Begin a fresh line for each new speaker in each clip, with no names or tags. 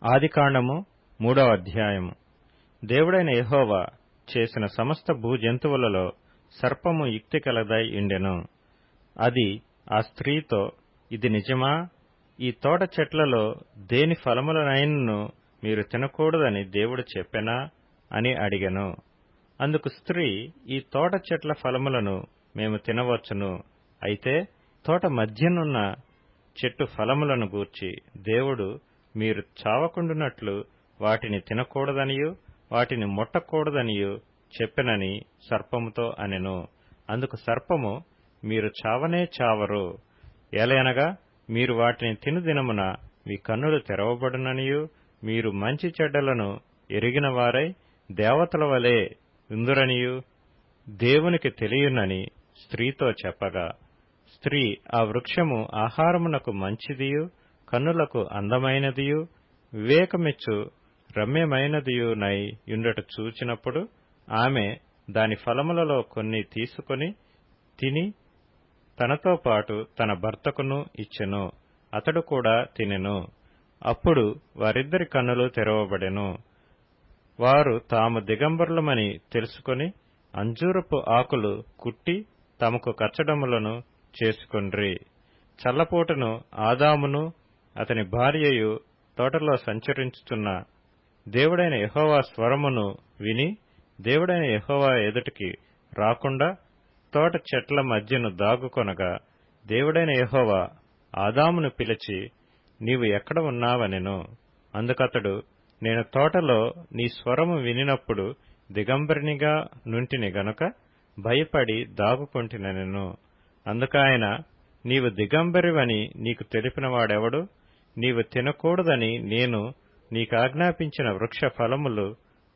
ఆదికాండము 3వ అధ్యాయము. దేవుడైన యెహోవా చేసిన సమస్త భూజంతువులలో సర్పము యుక్తి కలదై ఉండెను. అది ఆ స్త్రీతో, ఇది నిజమా? ఈ తోట చెట్లలో దేని ఫలములనైనను మీరు తినకూడదని దేవుడు చెప్పెనా అని అడిగెను. అందుకు స్త్రీ, ఈ తోట చెట్ల ఫలములను మేము తినవచ్చును. అయితే తోట మధ్యనున్న చెట్టు ఫలములను గూర్చి దేవుడు మీరు చావకుండునట్లు వాటిని తినకూడదనియూ వాటిని ముట్టకూడదనియూ చెప్పెనని సర్పముతో అనెను. అందుకు సర్పము, మీరు చావనే చావరు. ఏలయనగా మీరు వాటిని తిను దినమున మీ కన్నులు తెరవబడుననియూ మీరు మంచి చెడ్డలను ఎరిగిన వారై దేవతల వలె ఉందురనియూ దేవునికి తెలియునని స్త్రీతో చెప్పగా, స్త్రీ ఆ వృక్షము ఆహారమునకు మంచిదియు కన్నులకు అందమైనదియు వివేకమిచ్చు రమ్యమైనదియునై యుండుట చూచినప్పుడు ఆమె దాని ఫలములలో కొన్ని తీసుకొని తిని తనతో పాటు తన భర్తకును ఇచ్చెను. అతడు కూడా తినెను. అప్పుడు వారిద్దరి కన్నులు తెరవబడెను. వారు తాము దిగంబరులమని తెలుసుకొని అంజూరపు ఆకులు కుట్టి తమకు కచ్చడములను చేసుకొండ్రి. చల్లపూటను ఆదామును అతని భార్యయు తోటలో సంచరించుచున్న దేవుడైన యెహోవా స్వరమును విని దేవుడైన యెహోవా ఎదుటికి రాకుండా తోట చెట్ల మధ్యను దాగుకొనగా, దేవుడైన యెహోవా ఆదామును పిలిచి, నీవు ఎక్కడ ఉన్నావనెను. అందుకతడు, నేను తోటలో నీ స్వరము వినినప్పుడు దిగంబరినిగా నుంటిని గనుక భయపడి దాగుకొంటినెను. అందుకాయన, నీవు దిగంబరివని నీకు తెలిపినవాడెవడు? నీవు తినకూడదని నేను నీకాజ్ఞాపించిన వృక్ష ఫలములు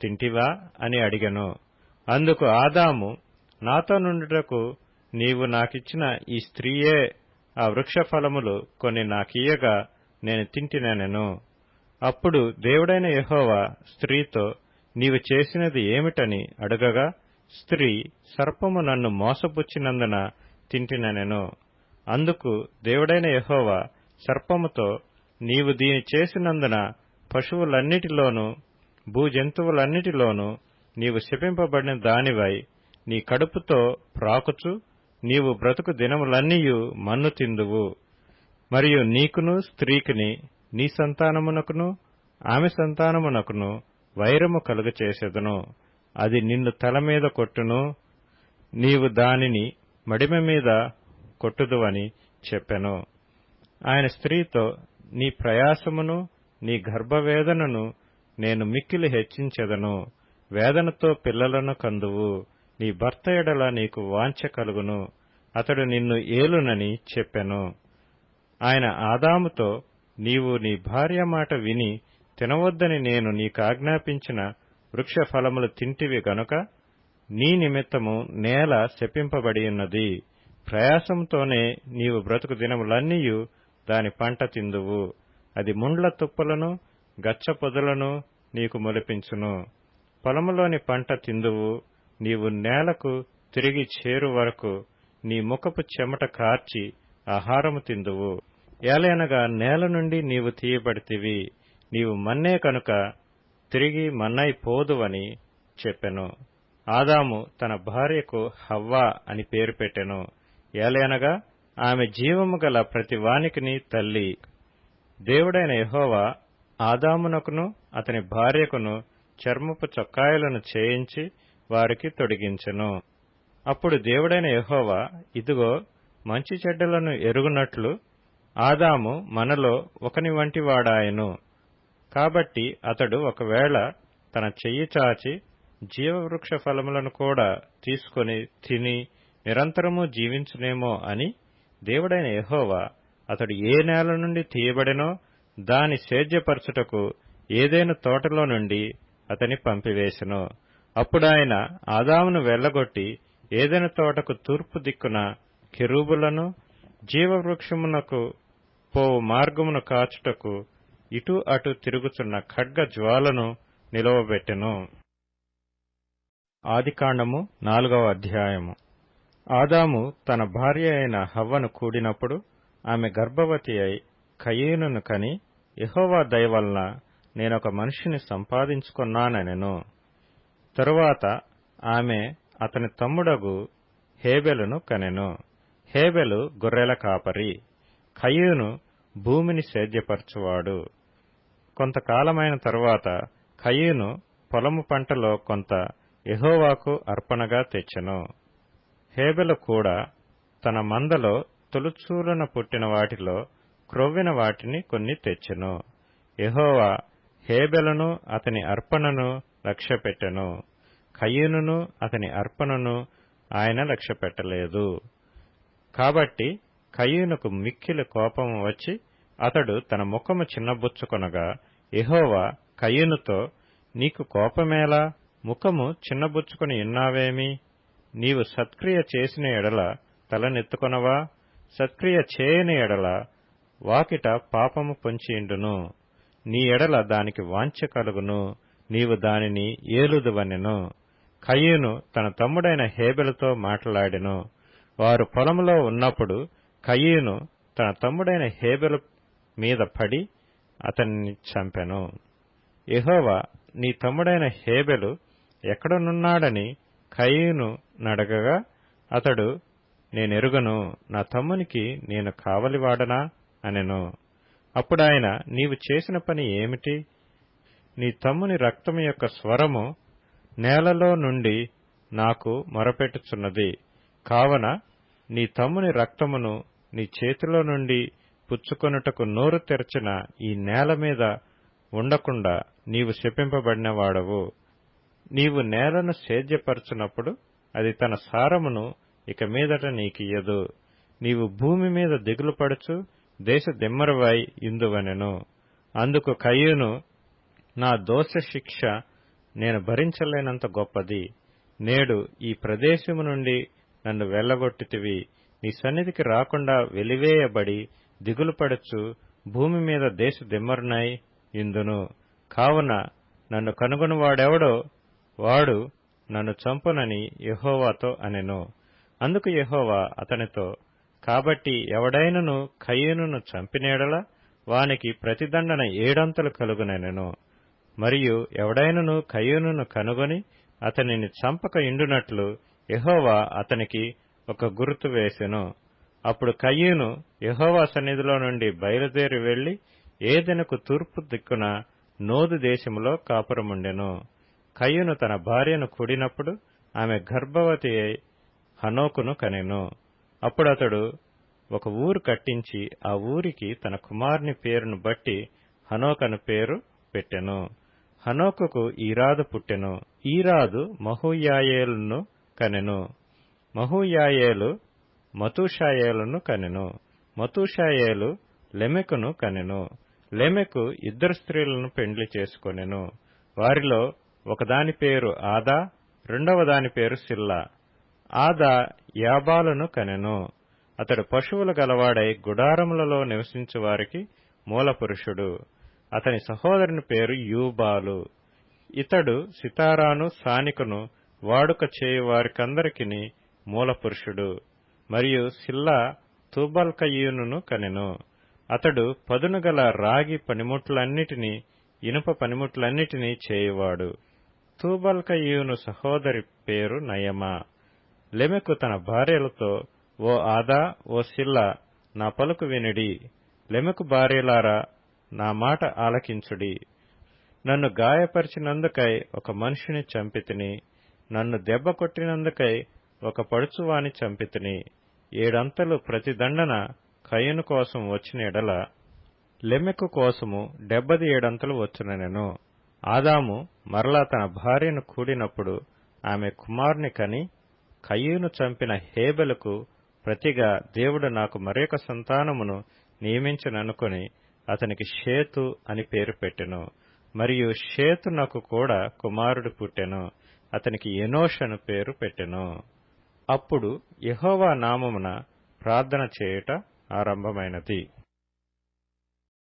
తింటివా అని అడిగెను. అందుకు ఆదాము, నాతో నుండుటకు నీవు నాకిచ్చిన ఈ స్త్రీయే ఆ వృక్ష ఫలములు కొన్ని నాకియ్యగా నేను తింటినెను. అప్పుడు దేవుడైన యెహోవా స్త్రీతో, నీవు చేసినది ఏమిటని అడుగగా, స్త్రీ, సర్పము నన్ను మోసపుచ్చినందున తింటినెను. అందుకు దేవుడైన యెహోవా సర్పముతో, నీవు దీని చేసినందున పశువులన్నిటిలోనూ భూజంతువులన్నిటిలోనూ నీవు శపింపబడిన దానివై నీ కడుపుతో ప్రాకుచు నీవు బ్రతుకు దినములన్నీయు మన్ను తిందువు. మరియు నీకును స్త్రీకిని నీ సంతానమునకును ఆమె సంతానమునకును వైరము కలుగచేసెదను. అది నిన్ను తల మీద కొట్టును, నీవు దానిని మడిమ మీద కొట్టుదువని చెప్పెను. ఆయన స్త్రీతో, నీ ప్రయాసమును నీ గర్భవేదనను నేను మిక్కిలి హెచ్చించెదను. వేదనతో పిల్లలను కందువు. నీ భర్త ఎడల నీకు వాంఛ కలుగును, అతడు నిన్ను ఏలునని చెప్పెను. ఆయన ఆదాముతో, నీవు నీ భార్య మాట విని తినవద్దని నేను నీకాజ్ఞాపించిన వృక్ష ఫలములు తింటివి గనుక నీ నిమిత్తము నేల శపింపబడియున్నది. ప్రయాసంతోనే నీవు బ్రతుకు దినములన్నీయు దాని పంట తిందువు. అది ముండ్ల తుప్పలను గచ్చ పొదలను నీకు మొలిపించును. పొలములోని పంట తిందువు. నీవు నేలకు తిరిగి చేరు వరకు నీ ముఖపు చెమట కార్చి ఆహారము తిందువు. ఏలయనగా నేల నుండి నీవు తీయబడితివి, నీవు మన్నే కనుక తిరిగి మన్నైపోదువని చెప్పెను. ఆదాము తన భార్యకు హవ్వ అని పేరు పెట్టెను. ఏలయనగా ఆమె జీవము గల ప్రతి వానికిని తల్లి. దేవుడైన యెహోవా ఆదామునకును అతని భార్యకును చర్మపు చొక్కాయలను చేయించి వారికి తొడిగించెను. అప్పుడు దేవుడైన యెహోవా, ఇదిగో, మంచి చెడ్డలను ఎరుగునట్లు ఆదాము మనలో ఒకని వంటి వాడాయెను. కాబట్టి అతడు ఒకవేళ తన చెయ్యి చాచి జీవవృక్ష ఫలములను కూడా తీసుకొని తిని నిరంతరము జీవించునేమో అని దేవుడైన యెహోవా అతడు ఏ నేల నుండి తీయబడెనో దాని సేద్యపరచుటకు ఏదెను తోటలో నుండి అతని పంపివేసెను. అప్పుడాయన ఆదామును వెళ్లగొట్టి ఏదెను తోటకు తూర్పు దిక్కున కెరూబులను జీవవృక్షమునకు పోవు మార్గమును కాచుటకు ఇటు అటు తిరుగుచున్న ఖడ్గ జ్వాలను నిలవబెట్టెను. ఆదికాండము 4వ అధ్యాయము. ఆదాము తన భార్య అయిన హవ్వను కూడినప్పుడు ఆమె గర్భవతి అయి కయీనును కని, యెహోవా దయ వలన నేనొక మనిషిని సంపాదించుకున్నానెను. తరువాత ఆమె అతని తమ్ముడగు హేబెలును కనెను. హేబెలు గొర్రెల కాపరి, కయీను భూమిని సేద్యపరచువాడు. కొంతకాలమైన తరువాత కయీను పొలము పంటలో కొంత యెహోవాకు అర్పణగా తెచ్చెను. హేబెలు కూడా తన మందలో తొలుచూలున పుట్టిన వాటిలో క్రొవ్విన వాటిని కొన్ని తెచ్చెను. యెహోవా హేబెలును అతని అర్పణను లక్ష్యపెట్టెను. కయీనును అతని అర్పణను ఆయన లక్ష్యపెట్టలేదు. కాబట్టి కయీనుకు మిక్కిలి కోపము వచ్చి అతడు తన ముఖము చిన్నబుచ్చుకొనగా యెహోవా కయీనుతో, నీకు కోపమేలా? ముఖము చిన్నబుచ్చుకొని ఉన్నావేమి? నీవు సత్క్రియ చేసిన ఎడల తలనెత్తుకొనవా? సత్క్రియ చేయని ఎడల వాకిట పాపము పొంచియుండును. నీ ఎడల దానికి వాంఛ కలుగును, నీవు దానిని ఏలుదువనెను. కయీను తన తమ్ముడైన హేబెలుతో మాట్లాడెను. వారు పొలములో ఉన్నప్పుడు కయీను తన తమ్ముడైన హేబెలు మీద పడి అతన్ని చంపెను. యెహోవా, నీ తమ్ముడైన హేబెలు ఎక్కడనున్నాడని కయీను నడగగా అతడు, నేనెరుగను, నా తమ్మునికి నేను కావలివాడనా అనెను. అప్పుడాయన, నీవు చేసిన పని ఏమిటి? నీ తమ్ముని రక్తము యొక్క స్వరము నేలలో నుండి నాకు మొరపెట్టుచున్నది. కావున నీ తమ్ముని రక్తమును నీ చేతిలో నుండి పుచ్చుకొనుటకు నోరు తెరచిన ఈ నేల మీద ఉండకుండా నీవు శపింపబడిన వాడవు. నీవు నేలను సేద్యపరచునప్పుడు అది తన సారమును ఇక మీదట నీకియ్యదు. నీవు భూమి మీద దిగులు పడుచు దేశ దిమ్మరువై ఇందువనెను. అందుకు కయీను, నా దోష శిక్ష నేను భరించలేనంత గొప్పది. నేడు ఈ ప్రదేశము నుండి నన్ను వెళ్లగొట్టితివి. నీ సన్నిధికి రాకుండా వెలివేయబడి దిగులు పడుచు భూమి మీద దేశ దిమ్మరునై ఇందును. కావున నన్ను కనుగొనువాడెవడో వాడు నన్ను చంపునని యెహోవాతో అనెను. అందుకు యెహోవా అతనితో, కాబట్టి ఎవడైనను కయీనును చంపినేడల వానికి ప్రతిదండన 7 కలుగునెను. మరియు ఎవడైనను కయీనును కనుగొని అతనిని చంపక ఇండునట్లు యెహోవా అతనికి ఒక గుర్తు వేసెను. అప్పుడు కయీను యెహోవా సన్నిధిలో నుండి బయలుదేరి వెళ్లి ఏదెనుకు తూర్పు దిక్కున నోదు దేశములో కాపురముండెను. కయీను తన భార్యను కూడినప్పుడు ఆమె గర్భవతి అయి హనోకును కనెను. అప్పుడతడు ఒక ఊరు కట్టించి ఆ ఊరికి తన కుమారుని పేరును బట్టి హనోకు అను పేరు పెట్టెను. హనోకుకు ఈరాదు పుట్టెను. ఈరాదు మహూయాయేలును కనెను. మహూయాయేలు మతూషాయేలును కనెను. మతూషాయేలు లెమెకును కనెను. లెమెకు 2 స్త్రీలను పెండ్లి చేసుకొనెను. వారిలో ఒకదాని పేరు ఆదా, రెండవ దాని పేరు సిల్లా. ఆదా యాబాలును కనెను. అతడు పశువులు గలవాడై గుడారములలో నివసించు వారికి మూలపురుషుడు. అతని సహోదరుని పేరు యూబాలు. ఇతడు సితారాను సానికను వాడుక చేయు వారికందరికిని మూలపురుషుడు. మరియు సిల్లా తూబల్కయీనును కనెను. అతడు పదునుగల రాగి పనిముట్లన్నిటినీ ఇనుప పనిముట్లన్నిటినీ చేయువాడు. తూబల్కయీను సహోదరి పేరు నయమా. లెమెకు తన భార్యలతో, ఓ ఆదా, ఓ సిల్లా, నా పలుకు వినుడి. లెమెకు భార్యలారా, నా మాట ఆలకించుడి. నన్ను గాయపరిచినందుకై ఒక మనిషిని చంపితిని. నన్ను దెబ్బ కొట్టినందుకై ఒక పడుచువాని చంపితిని. 7 ప్రతిదండన కయీను కోసం వచ్చిన ఎడల లెమెకు కోసము 77 వచ్చునెను. ఆదాము మరలా తన భార్యను కూడినప్పుడు ఆమె కుమారుని కని, కయీను చంపిన హేబెలుకు ప్రతిగా దేవుడు నాకు మరొక సంతానమును నియమించననుకొని అతనికి షేతు అని పేరు పెట్టెను. మరియు షేతునకు కూడా కుమారుడు పుట్టెను. అతనికి ఎనోష్ అను పేరు పెట్టెను. అప్పుడు యెహోవా నామమున ప్రార్థన చేయుట ఆరంభమైనది.